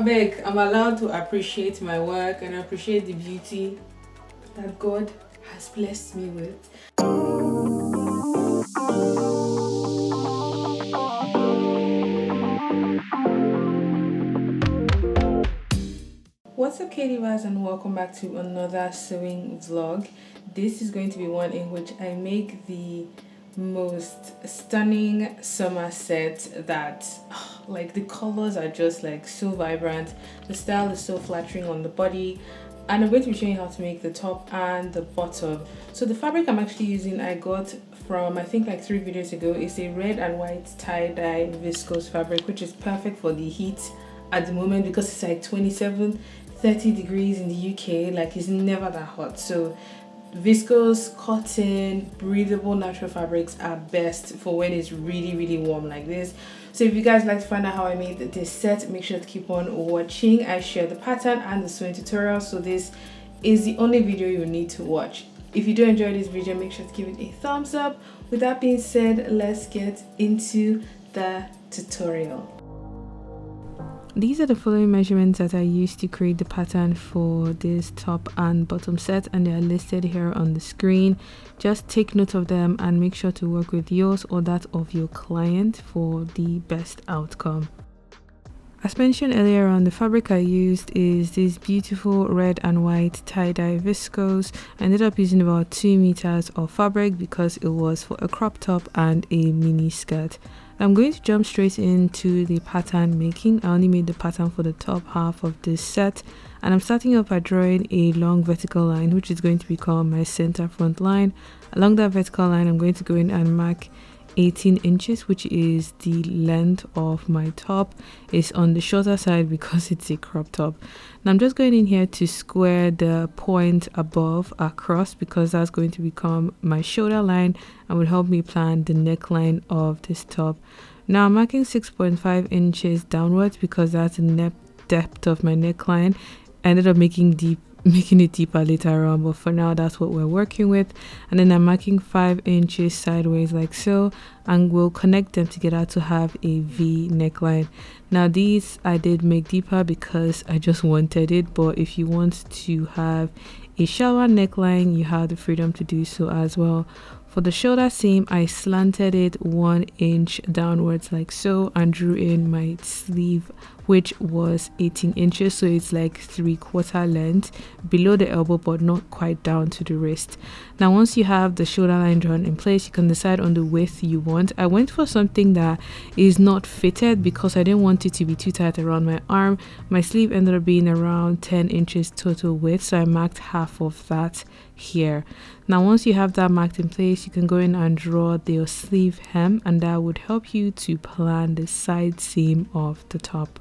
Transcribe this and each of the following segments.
beg, I'm allowed to appreciate my work and appreciate the beauty that God has blessed me with. What's up, Kadivas, and welcome back to another sewing vlog. This is going to be one in which I make the most stunning summer set that like the colors are just like so vibrant, the style is so flattering on the body, and I'm going to be showing you how to make the top and the bottom. So the fabric I'm actually using I got from I think like 3 videos ago. It's a red and white tie-dye viscose fabric, which is perfect for the heat at the moment because it's like 27-30 degrees in the UK. Like it's never that hot, so viscose, cotton, breathable natural fabrics are best for when it's really warm like this. So if you guys like to find out how I made this set, make sure to keep on watching. I share the pattern and the sewing tutorial, so this is the only video you need to watch. If you do enjoy this video, make sure to give it a thumbs up. With that being said, let's get into the tutorial. These are the following measurements that I used to create the pattern for this top and bottom set, and they are listed here on the screen. Just take note of them and make sure to work with yours or that of your client for the best outcome. As mentioned earlier on, the fabric I used is this beautiful red and white tie-dye viscose. I ended up using about 2 meters of fabric because it was for a crop top and a mini skirt. I'm going to jump straight into the pattern making. I only made the pattern for the top half of this set, and I'm starting off by drawing a long vertical line, which is going to become my center front line. Along that vertical line, I'm going to go in and mark 18 inches, which is the length of my top. It's on the shorter side because it's a crop top. Now I'm just going in here to square the point above across because that's going to become my shoulder line and will help me plan the neckline of this top. Now I'm marking 6.5 inches downwards because that's the depth of my neckline. I ended up making it deeper later on, but for now that's what we're working with. And then I'm marking 5 inches sideways like so, and we'll connect them together to have a V neckline. Now these I did make deeper because I just wanted it, but if you want to have a shallower neckline, you have the freedom to do so as well. For the shoulder seam, I slanted it 1 inch downwards like so and drew in my sleeve, which was 18 inches, so it's like 3/4 length below the elbow but not quite down to the wrist. Now once you have the shoulder line drawn in place, you can decide on the width you want. I went for something that is not fitted because I didn't want it to be too tight around my arm. My sleeve ended up being around 10 inches total width, so I marked half of that here. Now once you have that marked in place, you can go in and draw your sleeve hem, and that would help you to plan the side seam of the top.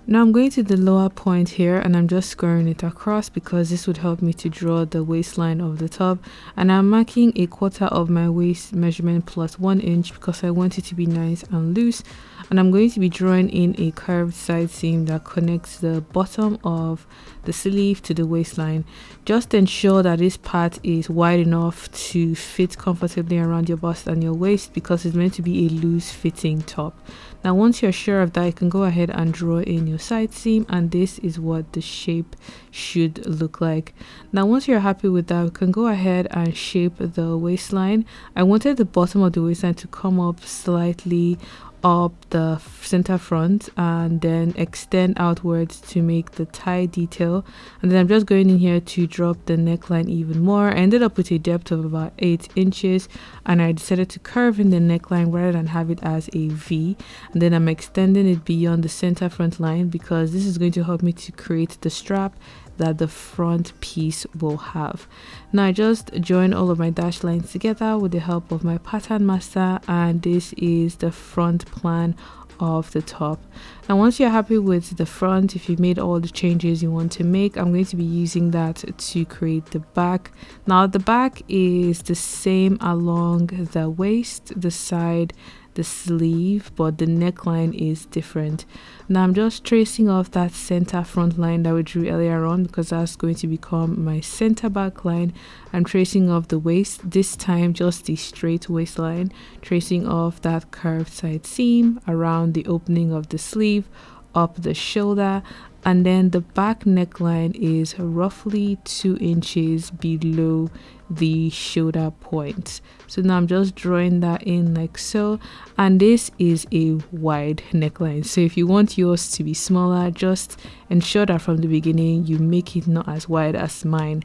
Now I'm going to the lower point here and I'm just squaring it across because this would help me to draw the waistline of the top, and I'm marking 1/4 of my waist measurement plus 1 inch because I want it to be nice and loose. And I'm going to be drawing in a curved side seam that connects the bottom of the sleeve to the waistline. Just ensure that this part is wide enough to fit comfortably around your bust and your waist because it's meant to be a loose fitting top. Now once you're sure of that, you can go ahead and draw in your side seam, and this is what the shape should look like. Now once you're happy with that, we can go ahead and shape the waistline. I wanted the bottom of the waistline to come up slightly up the center front and then extend outwards to make the tie detail, and then I'm just going in here to drop the neckline even more. I ended up with a depth of about 8 inches, and I decided to curve in the neckline rather than have it as a V, and then I'm extending it beyond the center front line because this is going to help me to create the strap that the front piece will have. Now I just join all of my dashed lines together with the help of my pattern master, and this is the front plan of the top. Now once you're happy with the front, if you've made all the changes you want to make, I'm going to be using that to create the back. Now the back is the same along the waist, the side, the sleeve, but the neckline is different. Now I'm just tracing off that center front line that we drew earlier on because that's going to become my center back line. I'm tracing off the waist, this time just the straight waistline, tracing off that curved side seam around the opening of the sleeve, up the shoulder, and then the back neckline is roughly 2 inches below the shoulder point. So now I'm just drawing that in like so, and this is a wide neckline. So if you want yours to be smaller, just ensure that from the beginning you make it not as wide as mine.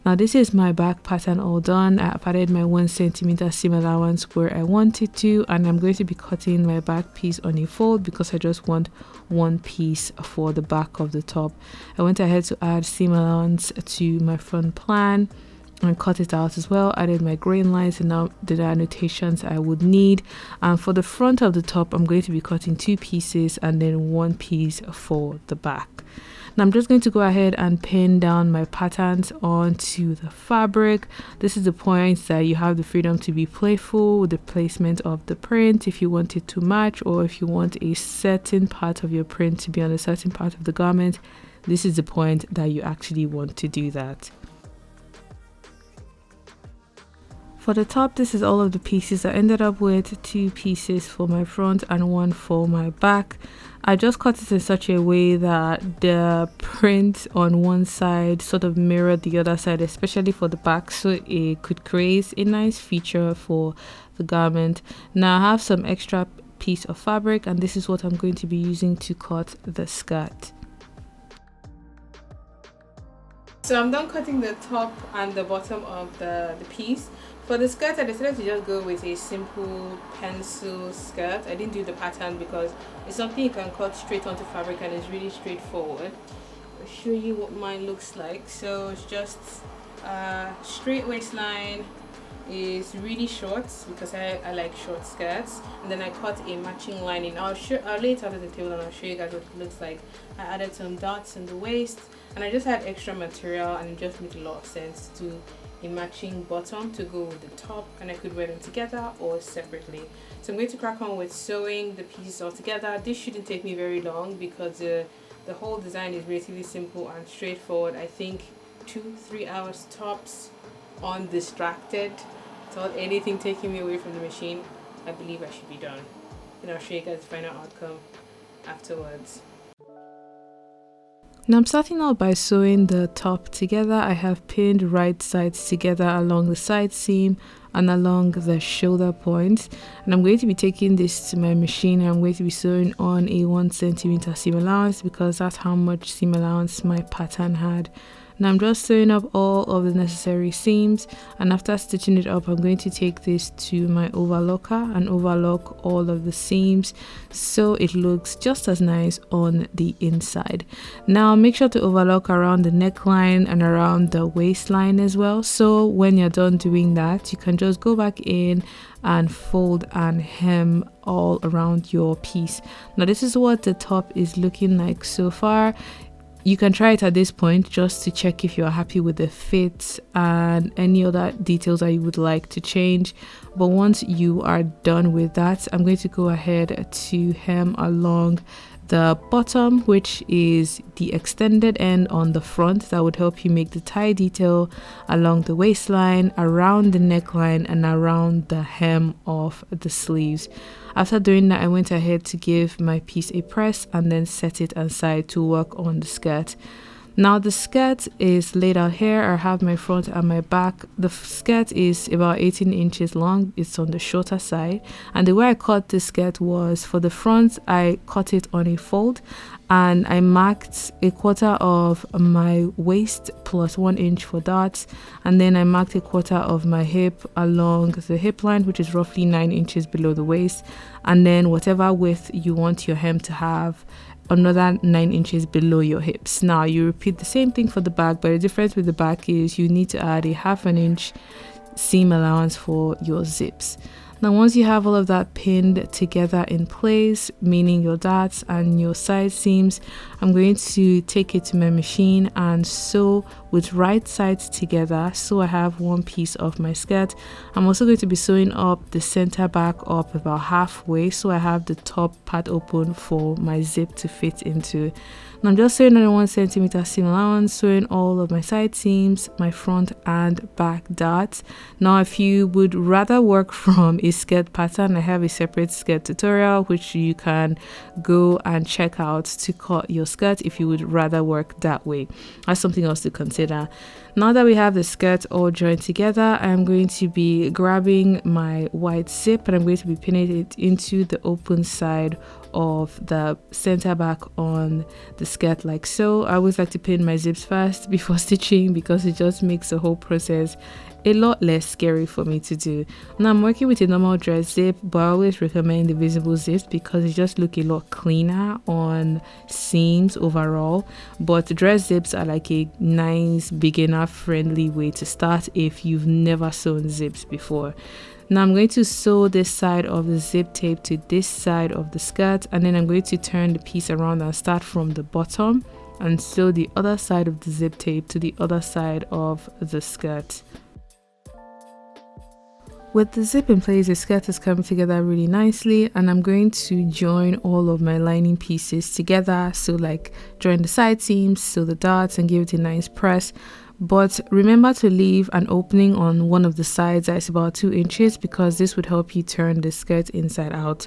Now this is my back pattern all done. I've added my 1 centimeter seam allowance where I wanted to, and I'm going to be cutting my back piece on a fold because I just want one piece for the back of the top. I went ahead to add seam allowance to my front plan and cut it out as well. Added my grain lines and now the annotations I would need. And for the front of the top, I'm going to be cutting 2 pieces and then 1 piece for the back. Now I'm just going to go ahead and pin down my patterns onto the fabric. This is the point that you have the freedom to be playful with the placement of the print, if you want it to match, or if you want a certain part of your print to be on a certain part of the garment. This is the point that you actually want to do that. For the top, this is all of the pieces. I ended up with 2 pieces for my front and 1 for my back. I just cut it in such a way that the print on one side sort of mirrored the other side, especially for the back, so it could create a nice feature for the garment. Now I have some extra piece of fabric, and this is what I'm going to be using to cut the skirt. So I'm done cutting the top and the bottom of the piece. For the skirt, I decided to just go with a simple pencil skirt. I didn't do the pattern because it's something you can cut straight onto fabric and it's really straightforward. I'll show you what mine looks like. So it's just straight waistline, is really short because I like short skirts, and then I cut a matching lining. I'll lay it out on the table and I'll show you guys what it looks like. I added some dots in the waist, and I just had extra material, and it just made a lot of sense to a matching bottom to go with the top, and I could wear them together or separately. So I'm going to crack on with sewing the pieces all together. This shouldn't take me very long because the whole design is relatively simple and straightforward. I think 2-3 hours tops undistracted, without anything taking me away from the machine. I believe I should be done, and I'll show you guys the final outcome afterwards. Now I'm starting out by sewing the top together. I have pinned right sides together along the side seam and along the shoulder points, and I'm going to be taking this to my machine. I'm going to be sewing on a 1 centimeter seam allowance because that's how much seam allowance my pattern had. Now I'm just sewing up all of the necessary seams, and after stitching it up, I'm going to take this to my overlocker and overlock all of the seams so it looks just as nice on the inside. Now make sure to overlock around the neckline and around the waistline as well, so when you're done doing that, you can just go back in and fold and hem all around your piece. Now this is what the top is looking like so far. You can try it at this point just to check if you're happy with the fit and any other details that you would like to change. But once you are done with that, I'm going to go ahead to hem along the bottom, which is the extended end on the front. That would help you make the tie detail along the waistline, around the neckline, and around the hem of the sleeves. After doing that, I went ahead to give my piece a press and then set it aside to work on the skirt. Now the skirt is laid out here. I have my front and my back. The skirt is about 18 inches long. It's on the shorter side, and the way I cut the skirt was, for the front I cut it on a fold, and I marked a quarter of my waist plus 1 inch for dots, and then I marked a quarter of my hip along the hip line, which is roughly 9 inches below the waist, and then whatever width you want your hem to have, another 9 inches below your hips. Now you repeat the same thing for the back, but the difference with the back is you need to add a 1/2 inch seam allowance for your zips. Now once you have all of that pinned together in place, meaning your darts and your side seams, I'm going to take it to my machine and sew with right sides together so I have one piece of my skirt. I'm also going to be sewing up the center back up about halfway so I have the top part open for my zip to fit into. Now I'm just sewing on a 1 centimeter seam allowance, sewing all of my side seams, my front and back darts. Now if you would rather work from a a skirt pattern, I have a separate skirt tutorial which you can go and check out to cut your skirt if you would rather work that way. That's something else to consider. Now that we have the skirt all joined together, I'm going to be grabbing my white zip and I'm going to be pinning it into the open side of the center back on the skirt like so. I always like to pin my zips first before stitching because it just makes the whole process a lot less scary for me to do. Now I'm working with a normal dress zip, but I always recommend the visible zips because it just look a lot cleaner on seams overall. But dress zips are like a nice beginner friendly way to start if you've never sewn zips before. Now I'm going to sew this side of the zip tape to this side of the skirt, and then I'm going to turn the piece around and start from the bottom and sew the other side of the zip tape to the other side of the skirt. With the zip in place, the skirt is coming together really nicely, and I'm going to join all of my lining pieces together. So like join the side seams, sew the darts and give it a nice press. But remember to leave an opening on one of the sides that is about 2 inches because this would help you turn the skirt inside out.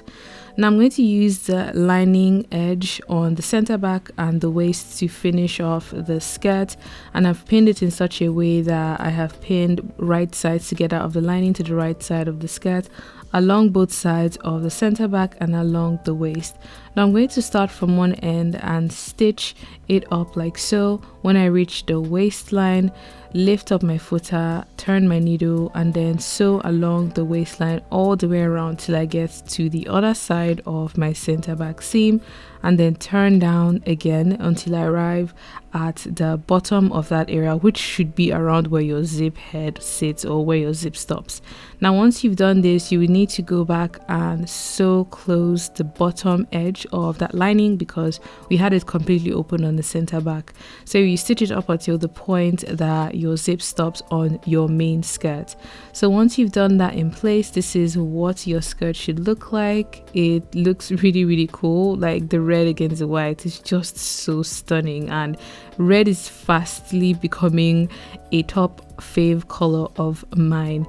Now I'm going to use the lining edge on the center back and the waist to finish off the skirt, and I've pinned it in such a way that I have pinned right sides together of the lining to the right side of the skirt, along both sides of the center back and along the waist. Now I'm going to start from one end and stitch it up like so. When I reach the waistline, lift up my footer, turn my needle, and then sew along the waistline all the way around till I get to the other side of my center back seam, and then turn down again until I arrive at the bottom of that area, which should be around where your zip head sits or where your zip stops. Now once you've done this, you will need to go back and sew close the bottom edge of that lining because we had it completely open on the center back. So you stitch it up until the point that your zip stops on your main skirt. So once you've done that in place, this is what your skirt should look like. It looks really cool, like the red against the white is just so stunning, and red is fastly becoming a top fave color of mine.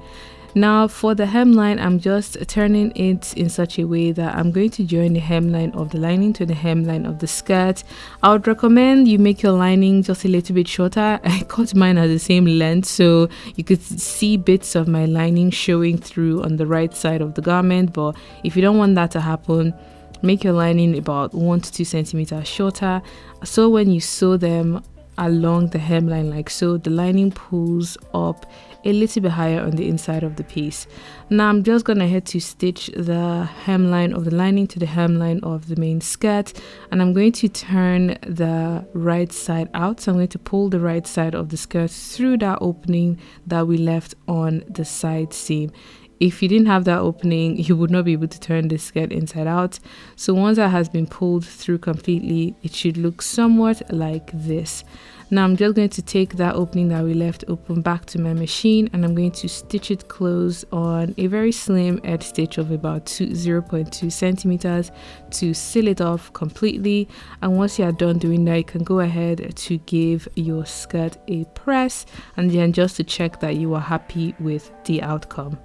Now for the hemline, I'm just turning it in such a way that I'm going to join the hemline of the lining to the hemline of the skirt. I would recommend you make your lining just a little bit shorter. I cut mine at the same length so you could see bits of my lining showing through on the right side of the garment, but if you don't want that to happen, make your lining about 1 to 2 centimeters shorter, so when you sew them along the hemline like so, the lining pulls up a little bit higher on the inside of the piece. Now I'm just gonna head to stitch the hemline of the lining to the hemline of the main skirt, and I'm going to turn the right side out. So I'm going to pull the right side of the skirt through that opening that we left on the side seam. If you didn't have that opening, you would not be able to turn the skirt inside out. So once that has been pulled through completely, it should look somewhat like this. Now I'm just going to take that opening that we left open back to my machine, and I'm going to stitch it close on a very slim edge stitch of about 0.2 centimeters to seal it off completely. And once you are done doing that, you can go ahead to give your skirt a press, and then just to check that you are happy with the outcome.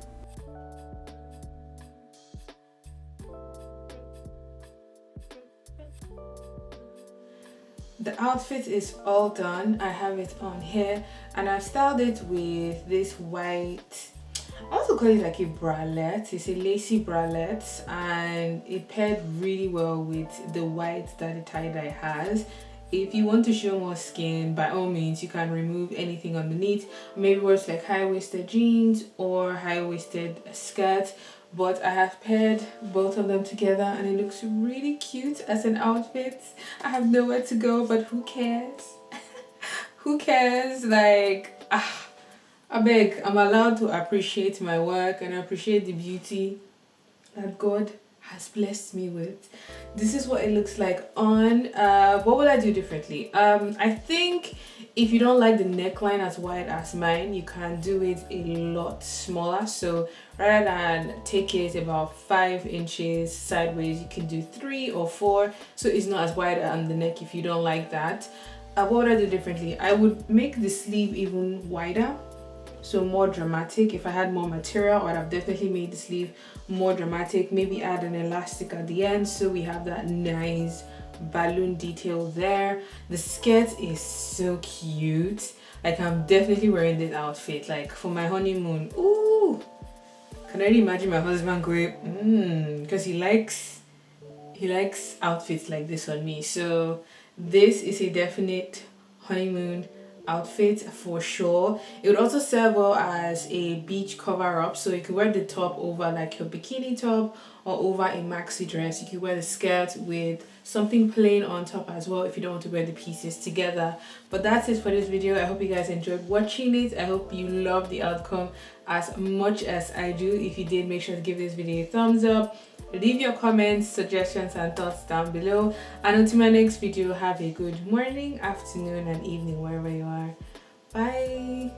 The outfit is all done. I have it on here, and I've styled it with this white, I also call it like a bralette. It's a lacy bralette, and it paired really well with the white that the tie-dye has. If you want to show more skin, by all means, you can remove anything underneath. Maybe wear like high-waisted jeans or high-waisted skirt. But I have paired both of them together, and it looks really cute as an outfit. I have nowhere to go, but who cares? Who cares? Like, I beg, I'm allowed to appreciate my work and appreciate the beauty that God has blessed me with. This is what it looks like on. What would I do differently? I think if you don't like the neckline as wide as mine, you can do it a lot smaller. So rather than take it about 5 inches sideways, you can do 3 or 4, so it's not as wide on the neck if you don't like that. What would I do differently? I would make the sleeve even wider so more dramatic. If I had more material, I would have definitely made the sleeve more dramatic. Maybe add an elastic at the end so we have that nice balloon detail there. The skirt is so cute. Like, I'm definitely wearing this outfit like for my honeymoon. Ooh, can already imagine my husband going because he likes outfits like this on me. So this is a definite honeymoon outfit for sure. It would also serve well as a beach cover up, so you could wear the top over like your bikini top or over a maxi dress. You could wear the skirt with something plain on top as well if you don't want to wear the pieces together. But that's it for this video. I hope you guys enjoyed watching it. I hope you love the outcome as much as I do. If you did, make sure to give this video a thumbs up. Leave your comments, suggestions and thoughts down below, and until my next video, have a good morning, afternoon and evening wherever you are. Bye.